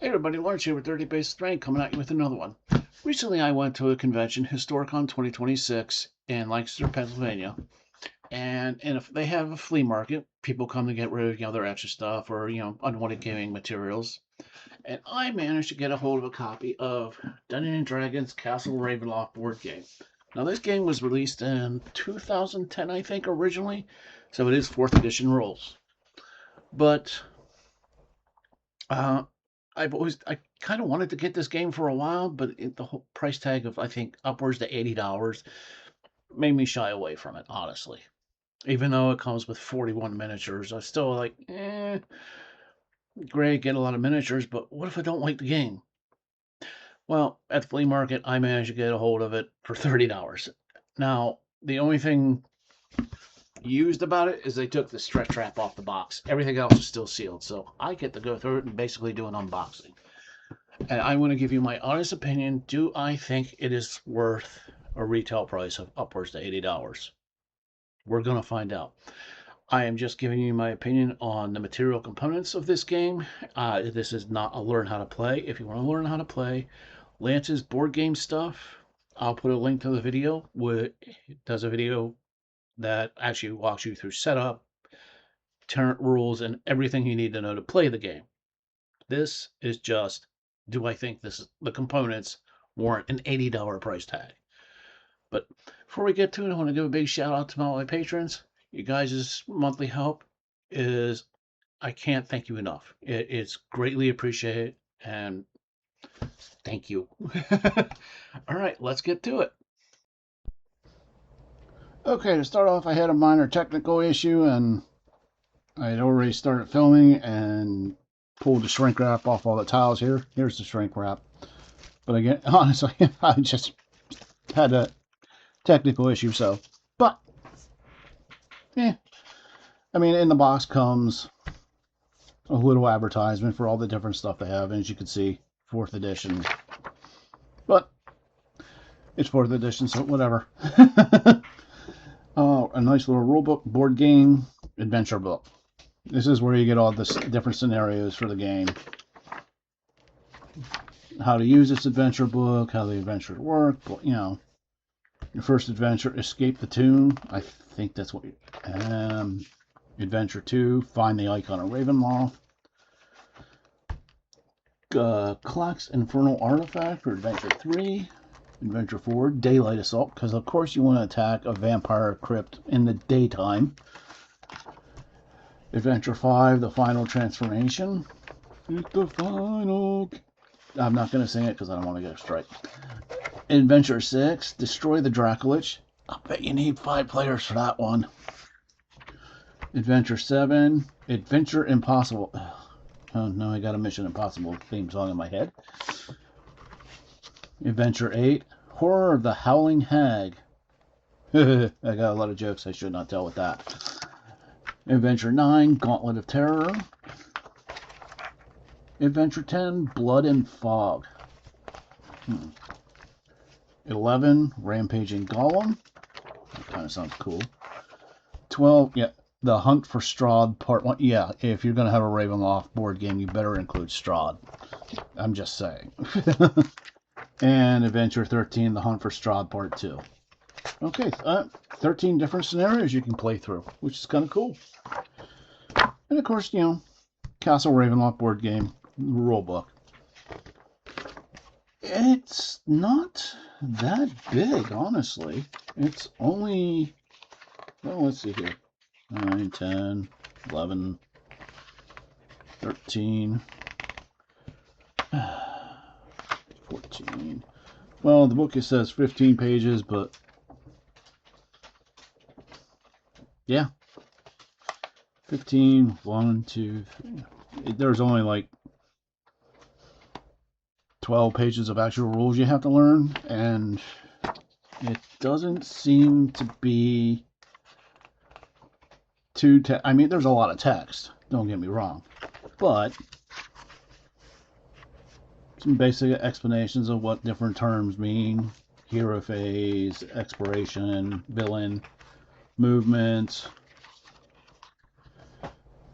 Hey everybody, Lawrence here with 30 Base Strength coming at you with another one. Recently I went to a convention, Historicon 2026 in Lancaster, Pennsylvania, and if they have a flea market, people come to get rid of their extra stuff or unwanted gaming materials. And I managed to get a hold of a copy of Dungeons and Dragons Castle Ravenloft board game. Now this game was released in 2010, I think, originally, so it is 4th edition rules. But uh, I kind of wanted to get this game for a while, but the whole price tag of I think upwards to $80 made me shy away from it, honestly. Even though it comes with 41 miniatures, I still like, great, get a lot of miniatures, but what if I don't like the game? Well, at the flea market, I managed to get a hold of it for $30. Now, the only thing used about it is they took the stretch wrap off the box. Everything else is still sealed, so I get to go through it and basically do an unboxing. And I want to give you my honest opinion. Do I think it is worth a retail price of upwards to $80? We're going to find out. I am just giving you my opinion on the material components of this game. This is not a learn how to play. If you want to learn how to play Lance's board game stuff, I'll put a link to the video. It does a video that actually walks you through setup, turn rules, and everything you need to know to play the game. This is just, do I think the components warrant an $80 price tag? But before we get to it, I want to give a big shout out to all my patrons. You guys' monthly help is, I can't thank you enough. It's greatly appreciated, and thank you. All right, let's get to it. Okay, to start off, I had a minor technical issue, and I had already started filming and pulled the shrink wrap off all the tiles here. Here's the shrink wrap. But again, honestly, I just had a technical issue, so. But, I mean, in the box comes a little advertisement for all the different stuff they have. And as you can see, 4th edition. But, it's 4th edition, so whatever. Oh, a nice little rulebook, board game, adventure book. This is where you get all the different scenarios for the game. How to use this adventure book, how the adventures work, your first adventure, escape the tomb. I think that's what adventure 2, find the icon of Ravenloft. Clock's Infernal Artifact for adventure 3. Adventure 4, Daylight Assault, because of course you want to attack a vampire crypt in the daytime. Adventure 5, The Final Transformation. It's the final. I'm not going to sing it because I don't want to get a strike. Adventure 6, Destroy the Dracolich. I bet you need 5 players for that one. Adventure 7, Adventure Impossible. Oh no, I got a Mission Impossible theme song in my head. Adventure 8, Horror of the Howling Hag. I got a lot of jokes I should not tell with that. Adventure 9, Gauntlet of Terror. Adventure 10, Blood and Fog. 11, Rampaging Golem. That kind of sounds cool. 12, The Hunt for Strahd Part 1. Yeah, if you're going to have a Ravenloft board game, you better include Strahd. I'm just saying. And Adventure 13, The Hunt for Strahd Part 2. Okay, 13 different scenarios you can play through, which is kind of cool. And of course, Castle Ravenloft board game rulebook. It's not that big, honestly. It's only, well, let's see here. 9, 10, 11, 13, 14. Well, the book, it says 15 pages, but yeah. 15, 1, 2, 3. There's only like 12 pages of actual rules you have to learn, and it doesn't seem to be too I mean, there's a lot of text, don't get me wrong, but some basic explanations of what different terms mean. Hero phase, exploration, villain, movement,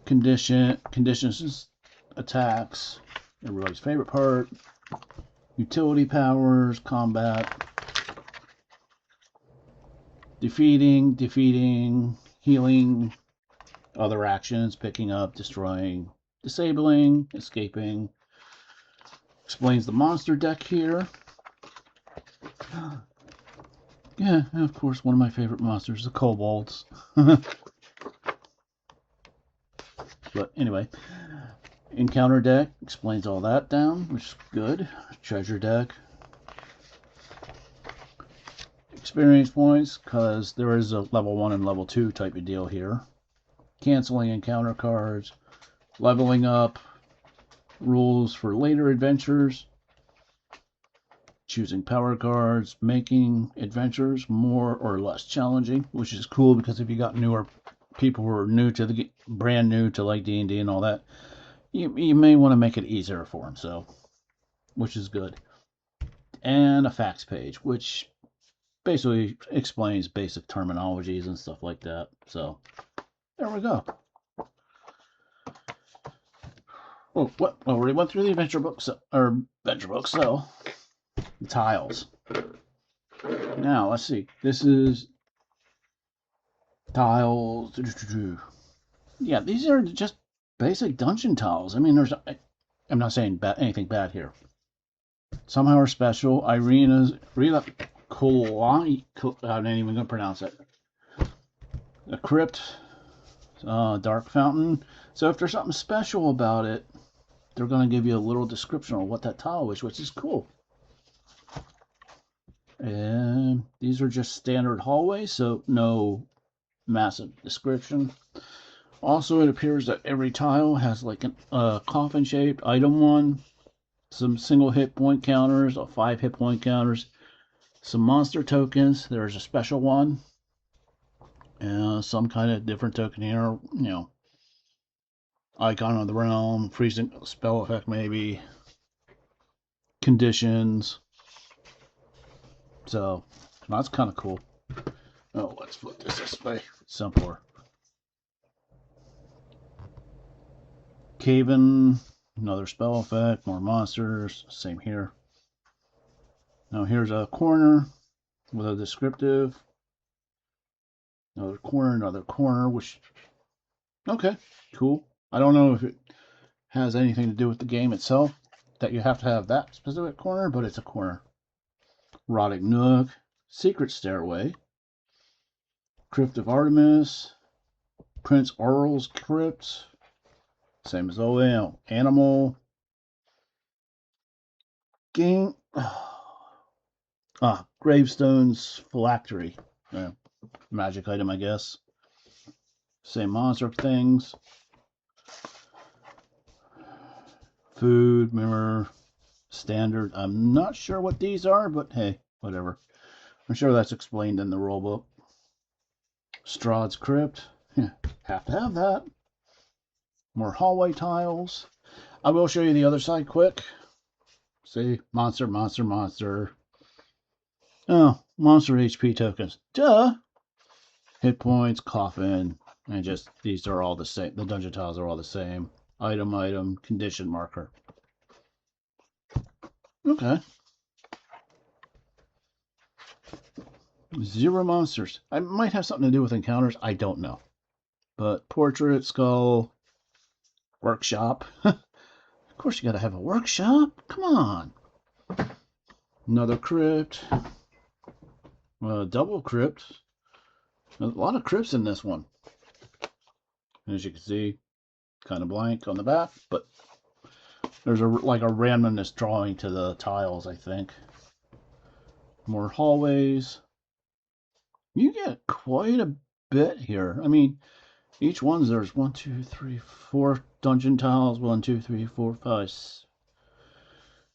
conditions, attacks, everybody's favorite part. Utility powers, combat, defeating, healing, other actions, picking up, destroying, disabling, escaping. Explains the monster deck here. Yeah, and of course, one of my favorite monsters, the kobolds. But anyway, encounter deck explains all that down, which is good. Treasure deck. Experience points, because there is a level 1 and level 2 type of deal here. Canceling encounter cards. Leveling up. Rules for later adventures. Choosing power cards. Making adventures more or less challenging, which is cool because if you got newer people who are new to the brand new to like D&D and all that, you may want to make it easier for them, so which is good. And a facts page, which basically explains basic terminologies and stuff like that. So there we go. Oh, what? Well, we went through the adventure books, so the tiles. Now let's see. This is tiles. Yeah, these are just basic dungeon tiles. I mean, I'm not saying anything bad here. Somehow are special. Rita Kulai. I'm not even gonna pronounce it. A crypt, dark fountain. So if there's something special about it, they're gonna give you a little description of what that tile is, which is cool. And these are just standard hallways, so no massive description. Also, it appears that every tile has like a coffin-shaped item one, some single hit point counters, 5 hit point counters, some monster tokens. There's a special one, and some kind of different token here. You know, icon of the realm, freezing spell effect, maybe conditions. So that's kind of cool. Oh, let's flip this way. Simpler. Caven, another spell effect, more monsters, same here. Now here's a corner with a descriptive. Another corner, which, okay, cool. I don't know if it has anything to do with the game itself, that you have to have that specific corner, but it's a corner. Rotting Nook, Secret Stairway, Crypt of Artemis, Prince Aurel's Crypt, same as always, Animal, Game, Gravestone's Phylactery, magic item, I guess. Same monster things. Food, mirror, standard. I'm not sure what these are, but hey, whatever. I'm sure that's explained in the rulebook. Strahd's Crypt. Have to have that. More hallway tiles. I will show you the other side quick. See, monster. Oh, monster HP tokens. Duh! Hit points, coffin, and just these are all the same. The dungeon tiles are all the same. Item, condition marker. Okay. 0 monsters. I might have something to do with encounters. I don't know. But portrait, skull, workshop. Of course you gotta have a workshop. Come on. Another crypt. Double crypt. A lot of crypts in this one. As you can see, kind of blank on the back, but there's like a randomness drawing to the tiles, I think. More hallways. You get quite a bit here. I mean, each one's there's 1, 2, 3, 4 dungeon tiles. 1, 2, 3, 4, 5,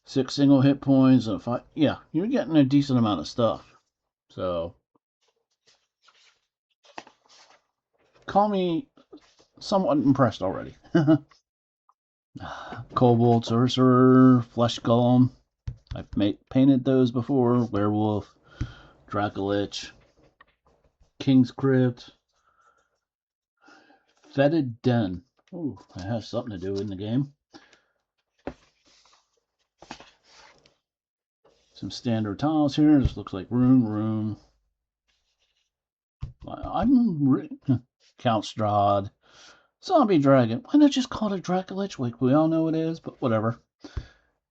6 single hit points and 5. Yeah, you're getting a decent amount of stuff. So, call me somewhat impressed already. Kobold, Sorcerer, Flesh Golem. I've painted those before. Werewolf, Dracolich, King's Crypt, Fetid Den. Ooh, that has something to do in the game. Some standard tiles here. This looks like room. Count Strahd. Zombie Dragon. Why not just call it a Dracolich? Like we all know it is, but whatever.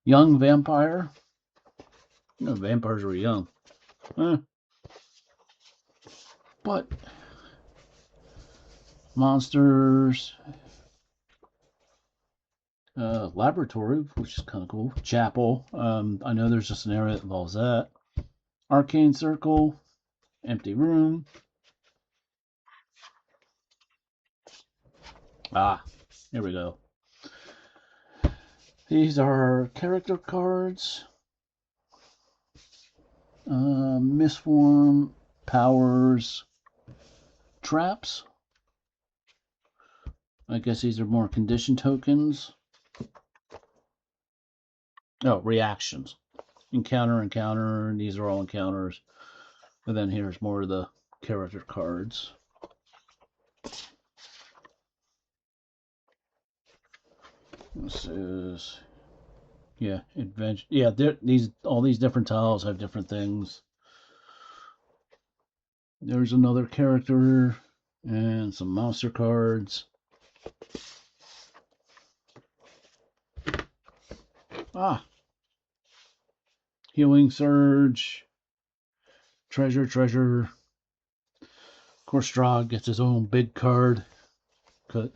Young Vampire. You know, vampires were young. But monsters. Laboratory, which is kind of cool. Chapel. I know there's just an area that involves that. Arcane Circle. Empty Room. Ah, here we go. These are character cards. Misform, powers, traps. I guess these are more condition tokens. Oh, reactions. Encounter. These are all encounters. And then here's more of the character cards. This is, yeah, adventure. Yeah, all these different tiles have different things. There's another character and some monster cards. Healing Surge. Treasure. Of course, Strahd gets his own big card.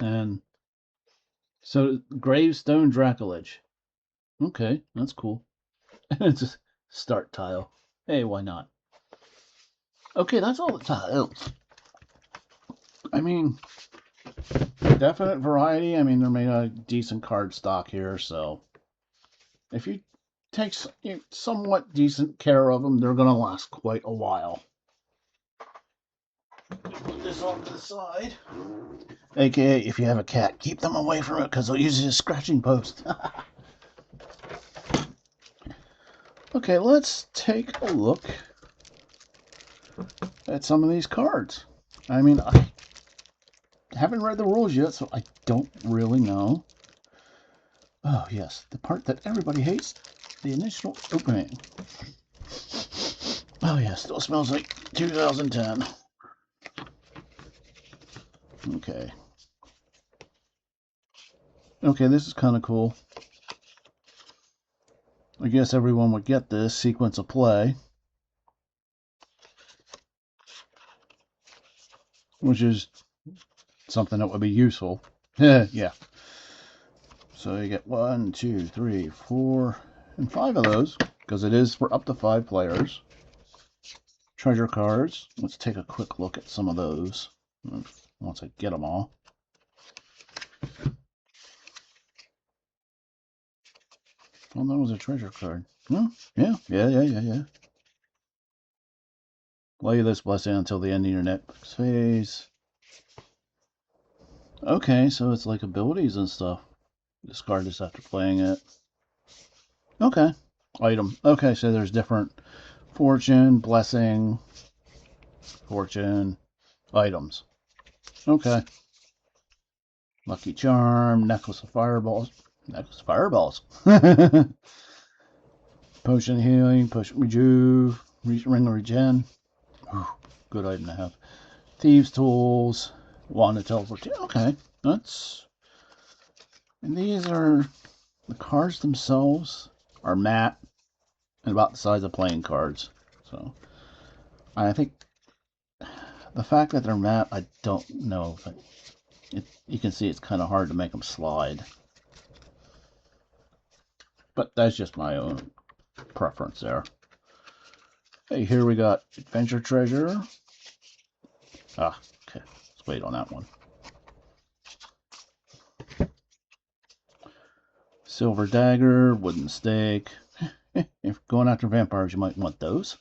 And so, Gravestone Dracolich. Okay, that's cool. It's a start tile. Hey, why not? Okay, that's all the tiles. I mean, definite variety. I mean, they're made out of decent card stock here, so if you take somewhat decent care of them, they're going to last quite a while. Put this on to the side. AKA, if you have a cat, keep them away from it because they'll use it as a scratching post. Okay, let's take a look at some of these cards. I mean, I haven't read the rules yet, so I don't really know. Oh, yes, the part that everybody hates, the initial opening. Oh, yeah, still smells like 2010. Okay. Okay, this is kind of cool. I guess everyone would get this sequence of play, which is something that would be useful. Yeah. So you get 1, 2, 3, 4, and 5 of those, because it is for up to 5 players. Treasure cards. Let's take a quick look at some of those once I get them all. Oh, that was a treasure card. Oh, yeah. Play this blessing until the end of your next phase. Okay, so it's like abilities and stuff. Discard this after playing it. Okay. Item. Okay, so there's different fortune, blessing, fortune, items. Okay. Lucky charm, necklace of fireballs. Potion healing, potion rejuve, ring of regen. Good item to have. Thieves' tools, wand of teleport. Okay, that's. And these are the cards themselves are matte and about the size of playing cards. So I think the fact that they're matte, I don't know. But you can see it's kind of hard to make them slide. But that's just my own preference there. Hey, here we got Adventure Treasure. Okay. Let's wait on that one. Silver Dagger, Wooden Stake. If going after vampires, you might want those.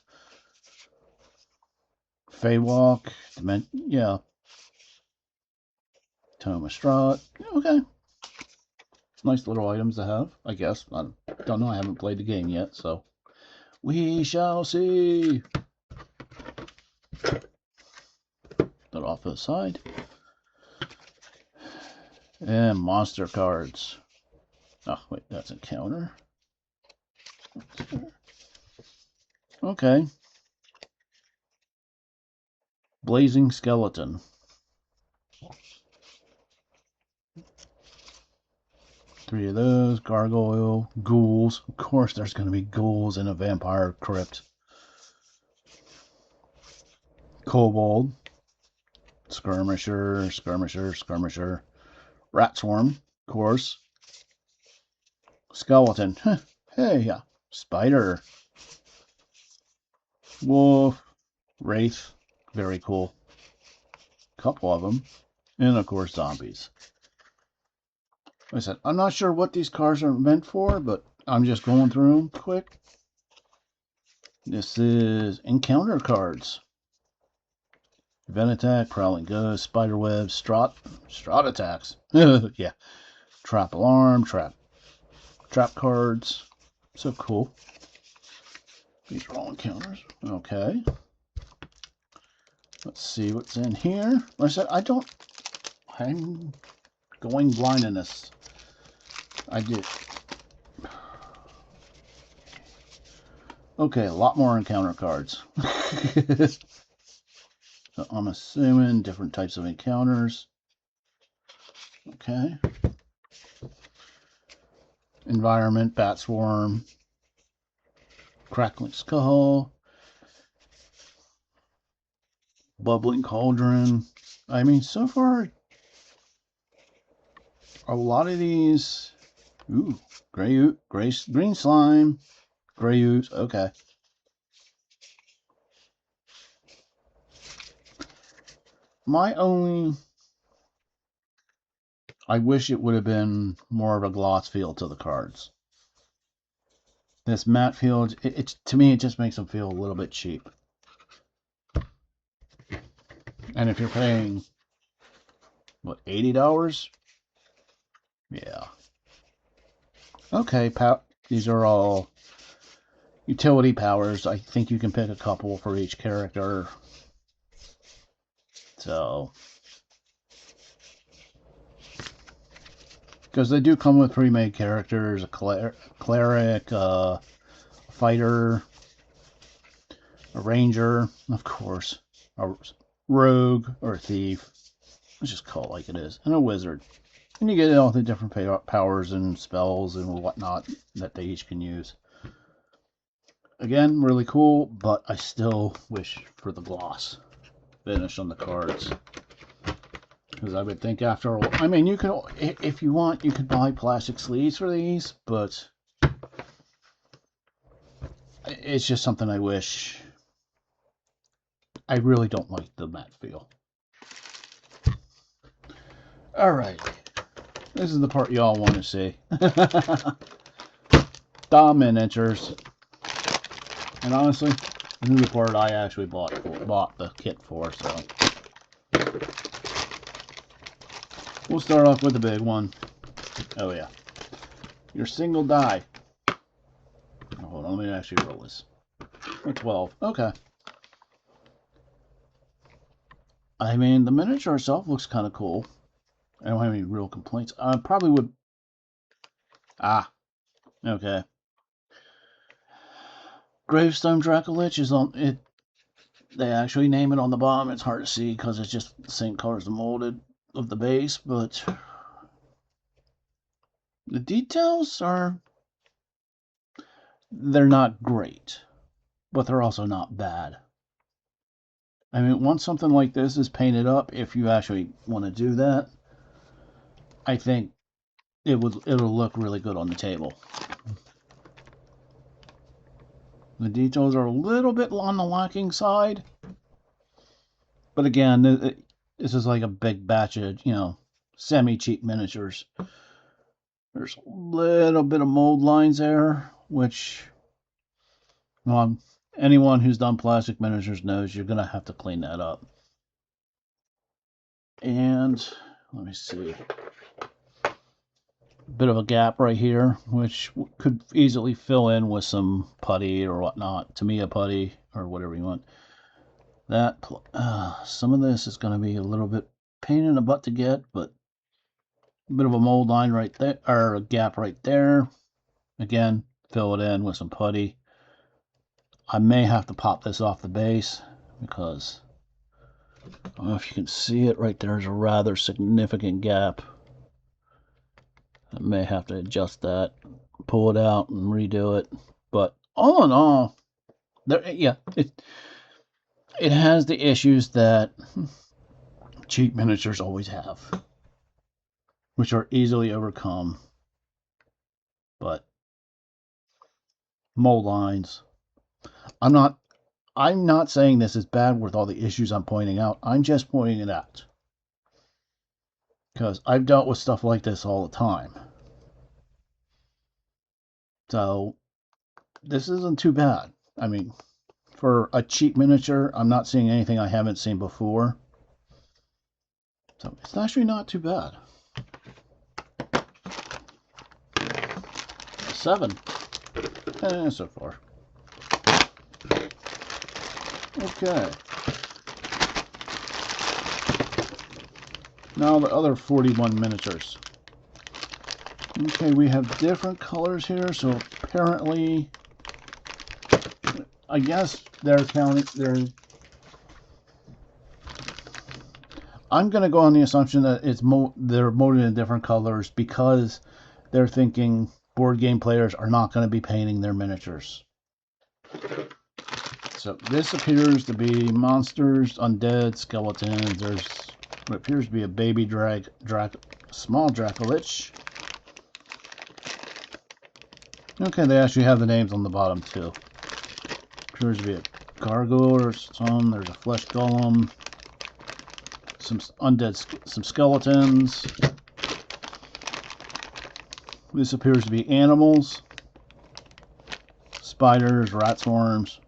Feywalk. Yeah. Tome of Strahd. Okay. Nice little items to have, I guess. I don't know. I haven't played the game yet, so we shall see. That off to the side. And monster cards. Oh, wait, that's encounter. Okay. Blazing Skeleton. Three of those. Gargoyle. Ghouls. Of course there's going to be ghouls in a vampire crypt. Kobold. Skirmisher. Skirmisher. Skirmisher. Rat Swarm. Of course. Skeleton. Hey, yeah. Spider. Wolf. Wraith. Very cool. Couple of them. And of course zombies. Like I said, I'm not sure what these cards are meant for, but I'm just going through them quick. This is encounter cards. Event attack, prowling ghost, spiderweb, strut attacks. Yeah. Trap alarm, trap cards. So cool. These are all encounters. Okay. Let's see what's in here. Like I said, I'm going blind in this. I did. Okay, a lot more encounter cards. So I'm assuming different types of encounters. Okay. Environment, bat swarm, crackling skull, bubbling cauldron. I mean, so far, a lot of these. Ooh, green slime, gray ooze. Okay. I wish it would have been more of a gloss feel to the cards. This matte feel, to me, it just makes them feel a little bit cheap. And if you're paying, what, $80? Yeah. Okay, these are all utility powers. I think you can pick a couple for each character. So, because they do come with pre-made characters, a cleric, a fighter, a ranger, of course, a rogue or a thief. Let's just call it like it is, and a wizard. And you get all the different powers and spells and whatnot that they each can use. Again, really cool, but I still wish for the gloss finish on the cards. Because I would think after, I mean, you could, if you want, you could buy plastic sleeves for these, but it's just something I wish. I really don't like the matte feel. Alright. This is the part y'all want to see. Dom miniatures. And honestly, this is the part I actually bought the kit for, so. We'll start off with the big one. Oh yeah. Your single die. Hold on, let me actually roll this. 12. Okay. I mean, the miniature itself looks kind of cool. I don't have any real complaints. I probably would... Ah. Okay. Gravestone Dracolich is on it. They actually name it on the bottom. It's hard to see because it's just the same color as the molded of the base, but the details are... They're not great, but they're also not bad. I mean, once something like this is painted up, if you actually want to do that, I think it'll look really good on the table. The details are a little bit on the lacking side, but again, this is like a big batch of, semi-cheap miniatures. There's a little bit of mold lines there, which, well, anyone who's done plastic miniatures knows you're going to have to clean that up. And let me see. Bit of a gap right here, which could easily fill in with some putty or whatnot, Tamiya putty or whatever you want. That some of this is going to be a little bit pain in the butt to get, but a bit of a mold line right there, or a gap right there. Again, fill it in with some putty. I may have to pop this off the base because I don't know if you can see it right there's a rather significant gap. I may have to adjust that, pull it out, and redo it. But all in all, it has the issues that cheap miniatures always have, which are easily overcome. But mold lines. I'm not saying this is bad with all the issues I'm pointing out. I'm just pointing it out. Because I've dealt with stuff like this all the time. So, this isn't too bad. I mean, for a cheap miniature, I'm not seeing anything I haven't seen before. So, it's actually not too bad. 7. So far. Okay. Now the other 41 miniatures. Okay, we have different colors here, so apparently, I guess they're counting. I'm going to go on the assumption that they're molded in different colors because they're thinking board game players are not going to be painting their miniatures. So this appears to be monsters, undead, skeletons. There's what appears to be a baby small Dracolich. Okay, they actually have the names on the bottom too. Appears to be a gargoyle or some. There's a flesh golem. Some undead, some skeletons. This appears to be animals. Spiders, rat swarms.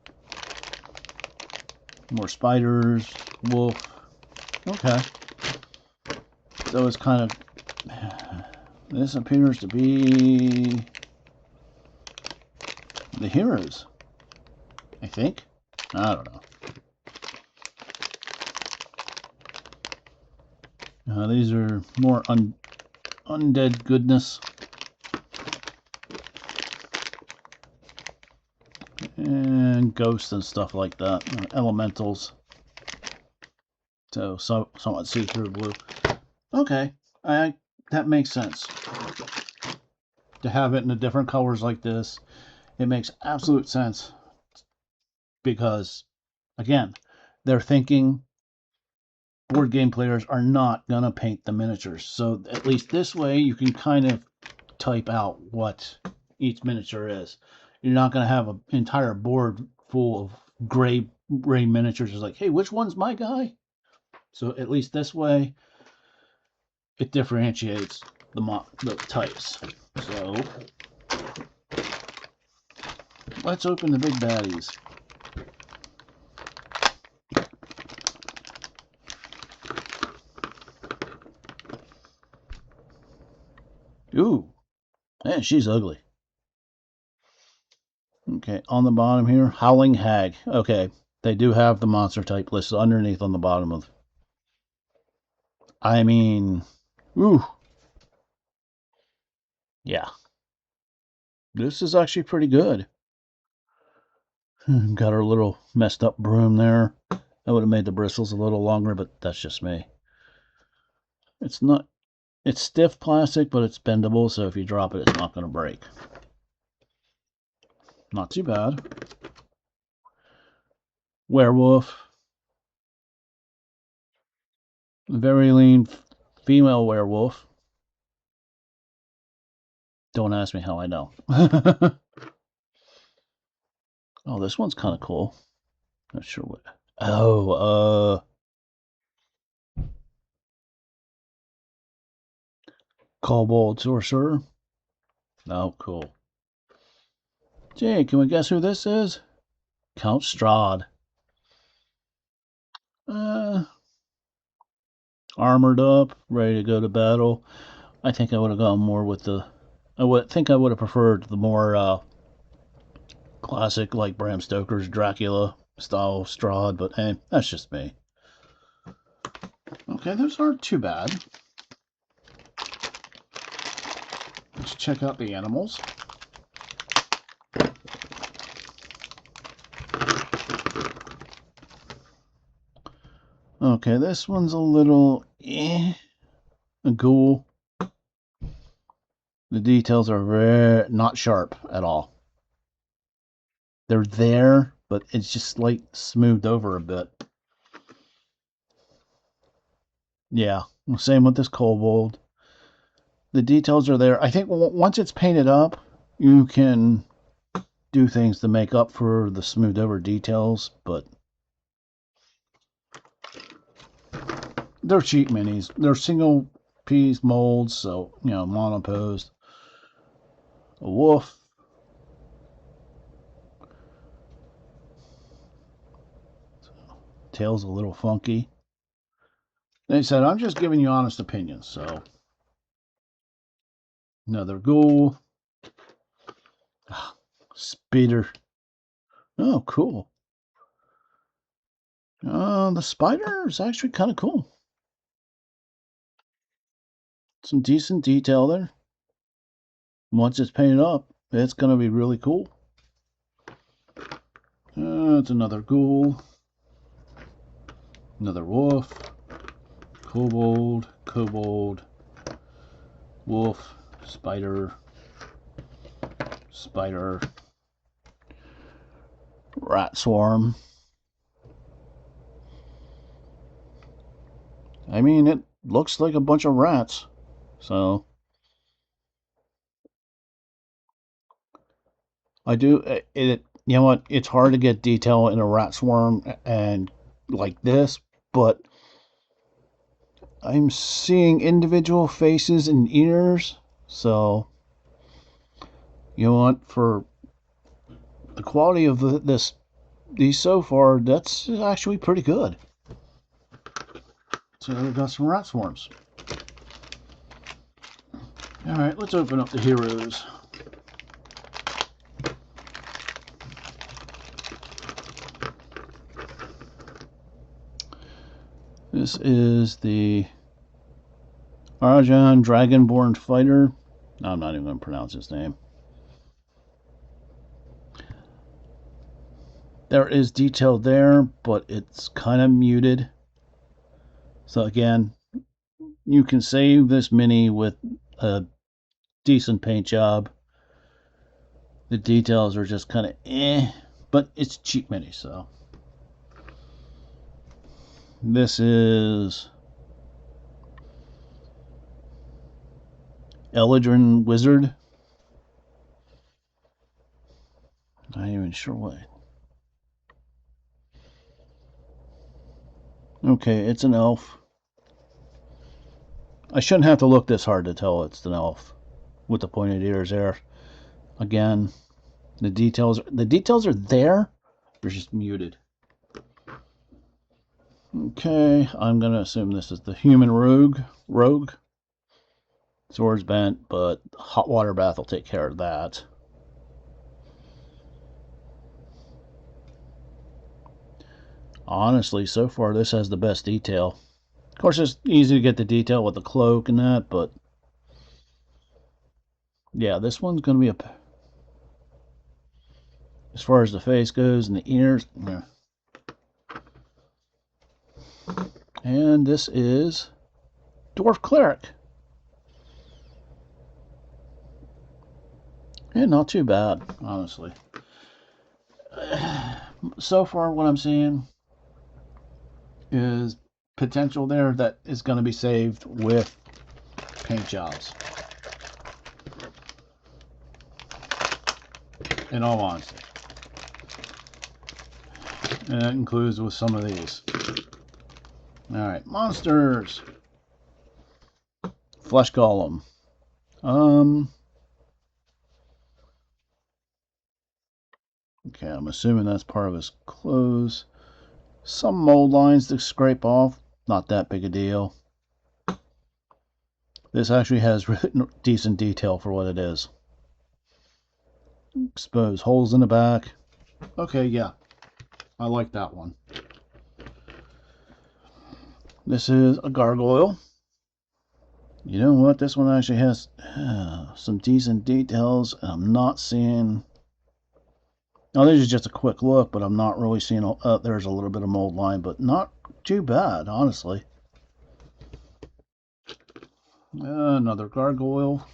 More spiders, wolf. Okay. So it's kind of... This appears to be... the heroes, I think. I don't know. These are more undead goodness. And ghosts and stuff like that. Elementals. So somewhat see-through blue. Okay, that makes sense. To have it in the different colors like this, it makes absolute sense. Because, again, they're thinking board game players are not going to paint the miniatures. So at least this way you can kind of type out what each miniature is. You're not going to have an entire board full of gray miniatures. It's like, hey, which one's my guy? So at least this way it differentiates the types. So let's open the big baddies. Ooh, man, she's ugly. Okay, on the bottom here, Howling Hag. Okay, they do have the monster type listed underneath on the bottom of... I mean, ooh. Yeah. This is actually pretty good. Got her little messed up broom there. I would have made the bristles a little longer, but that's just me. It's stiff plastic, but it's bendable, so if you drop it, it's not going to break. Not too bad. Werewolf. Very lean female werewolf. Don't ask me how I know. Oh, this one's kind of cool. Not sure what. Oh, Kobold Sorcerer. Oh, cool. Gee, can we guess who this is? Count Strahd. Armored up, ready to go to battle. I think I would have gone more with the... I would have preferred the more classic, like Bram Stoker's Dracula style Strahd, but hey, that's just me. Okay, those aren't too bad. Let's check out the animals. Okay, this one's a little a ghoul. The details are very not sharp at all. They're there, but it's just like smoothed over a bit. Yeah, same with this kobold. The details are there. I think once it's painted up, you can do things to make up for the smoothed over details, but they're cheap minis. They're single piece molds, so, you know, monoposed. A wolf. Tail's a little funky. They said, I'm just giving you honest opinions, so. Another ghoul. Speeder. Oh, cool. The spider is actually kind of cool. Some decent detail there. Once it's painted up, it's going to be really cool. It's another ghoul. Another wolf. Kobold. Kobold. Wolf. Spider. Spider. Rat swarm. I mean, it looks like a bunch of rats. So, I do, you know what, it's hard to get detail in a rat swarm and like this, but I'm seeing individual faces and ears, so, you know what, for the quality of these so far, that's actually pretty good. So, we've got some rat swarms. Alright, let's open up the heroes. This is the Arjan Dragonborn Fighter. I'm not even going to pronounce his name. There is detail there, but it's kind of muted. So again, you can save this mini with a decent paint job. The details are just kind of but it's cheap mini, so. This is Eladrin Wizard. Not even sure what. Okay, it's an elf. I shouldn't have to look this hard to tell it's an elf with the pointed ears there. Again, the details are there. They're just muted. Okay, I'm gonna assume this is the human rogue. Sword's bent, but hot water bath will take care of that. Honestly, so far this has the best detail. Of course, it's easy to get the detail with the cloak and that, but yeah, this one's gonna be as far as the face goes and the ears. Yeah. And this is Dwarf Cleric. Yeah, not too bad, honestly. So far, what I'm seeing is potential there that is going to be saved with paint jobs. In all honesty. And that includes with some of these. Alright, monsters. Flesh Golem. Okay, I'm assuming that's part of his clothes. Some mold lines to scrape off. Not that big a deal. This actually has really decent detail for what it is. Exposed holes in the back. Okay, yeah. I like that one. This is a gargoyle. You know what? This one actually has some decent details. I'm not seeing... Now, this is just a quick look, but I'm not really seeing... there's a little bit of mold line, but not too bad, honestly. Another gargoyle.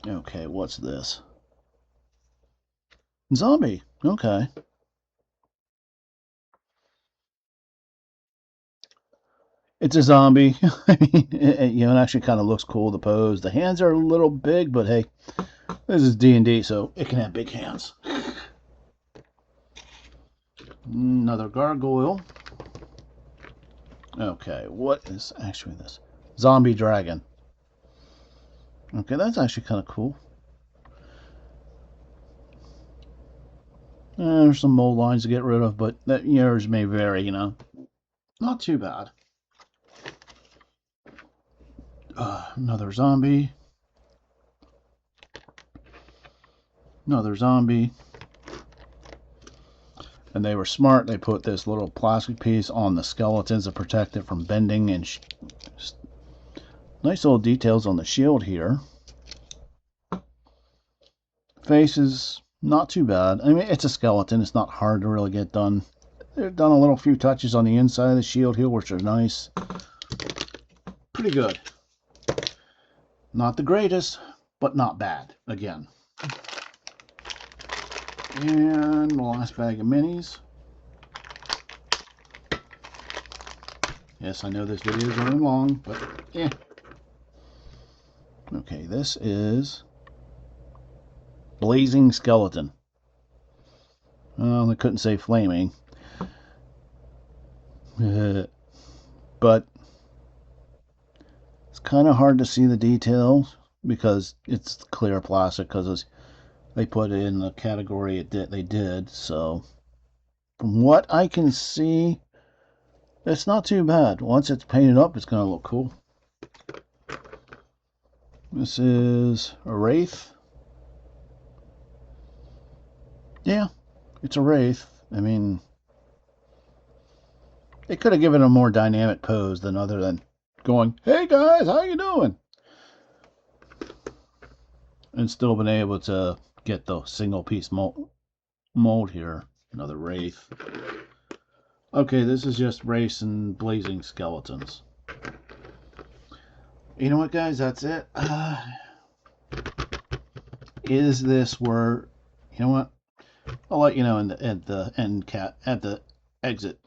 Okay, what's this? Zombie. Okay. It's a zombie. I mean, it actually kind of looks cool, the pose. The hands are a little big, but hey, this is D&D, so it can have big hands. Another gargoyle. Okay, what is actually this? Zombie dragon. Okay, that's actually kind of cool. There's some mold lines to get rid of, but that yours may vary, you know. Not too bad. Another zombie. Another zombie. And they were smart. They put this little plastic piece on the skeletons to protect it from bending. And nice little details on the shield here. Face is not too bad. I mean, it's a skeleton. It's not hard to really get done. They've done a little few touches on the inside of the shield here, which are nice. Pretty good. Not the greatest, but not bad. Again. And the last bag of minis. Yes, I know this video is running long, but yeah. Okay, this is Blazing Skeleton. Well, I couldn't say flaming. But it's kind of hard to see the details because it's clear plastic because they put it in the category they did. So from what I can see, it's not too bad. Once it's painted up, it's going to look cool. This is a wraith. Yeah, it's a wraith. I mean, they could have given a more dynamic pose than other than going, "Hey guys, how you doing?" And still been able to get the single piece mold here. Another wraith. Okay, this is just wraiths and blazing skeletons. You know what, guys? That's it. Is this where? You know what? I'll let you know at the exit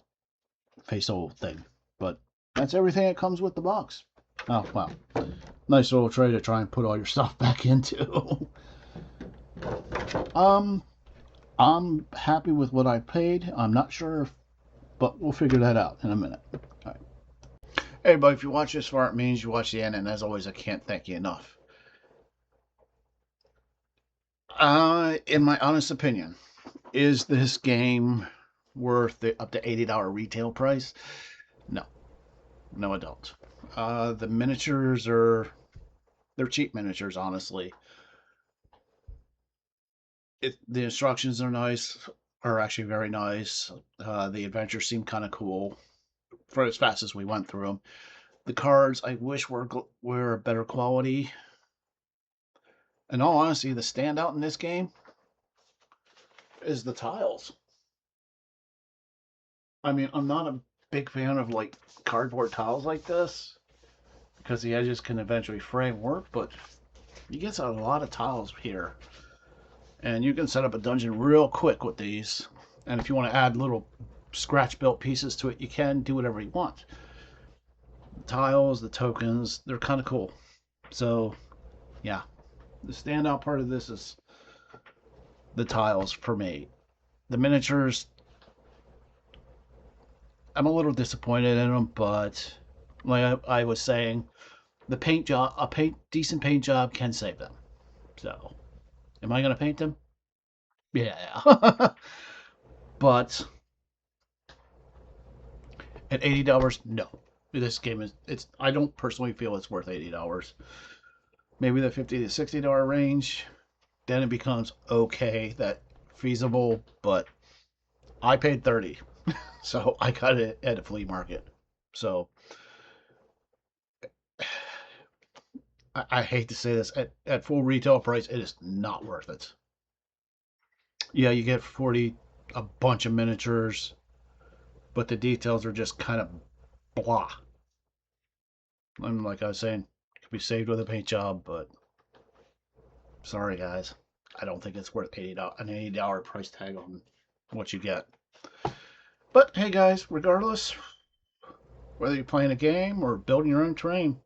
face old thing. But that's everything that comes with the box. Oh wow, nice little tray to try and put all your stuff back into. I'm happy with what I paid. I'm not sure, but we'll figure that out in a minute. All right. Hey, everybody, if you watch this far, it means you watch the end, and as always, I can't thank you enough. In my honest opinion, is this game worth the up to $80 retail price? No. No, I don't. The miniatures they're cheap miniatures, honestly. The instructions are actually very nice. The adventures seem kind of cool for as fast as we went through them. The cards, I wish were better quality. In all honesty, the standout in this game is the tiles. I mean, I'm not a big fan of like cardboard tiles like this because the edges can eventually frame work, but you get a lot of tiles here. And you can set up a dungeon real quick with these. And if you want to add little scratch built pieces to it, you can do whatever you want. The tiles, the tokens, they're kind of cool. So, yeah. The standout part of this is the tiles for me. The miniatures, I'm a little disappointed in them, but like I was saying, the paint job, decent paint job can save them. So, am I going to paint them? Yeah. But at $80, no. This game I don't personally feel it's worth $80. Maybe the $50 to $60 range, then it becomes okay, that feasible, but I paid 30. So I got it at a flea market. So I hate to say this, at full retail price, it is not worth it. Yeah, you get 40, a bunch of miniatures, but the details are just kind of blah. And like I was saying, it could be saved with a paint job, but sorry guys, I don't think it's worth an $80 price tag on what you get. But hey guys, regardless, whether you're playing a game or building your own terrain,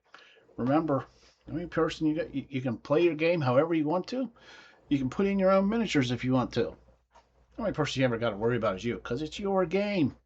remember, the only person you can play your game however you want to. You can put in your own miniatures if you want to. The only person you ever got to worry about is you, because it's your game.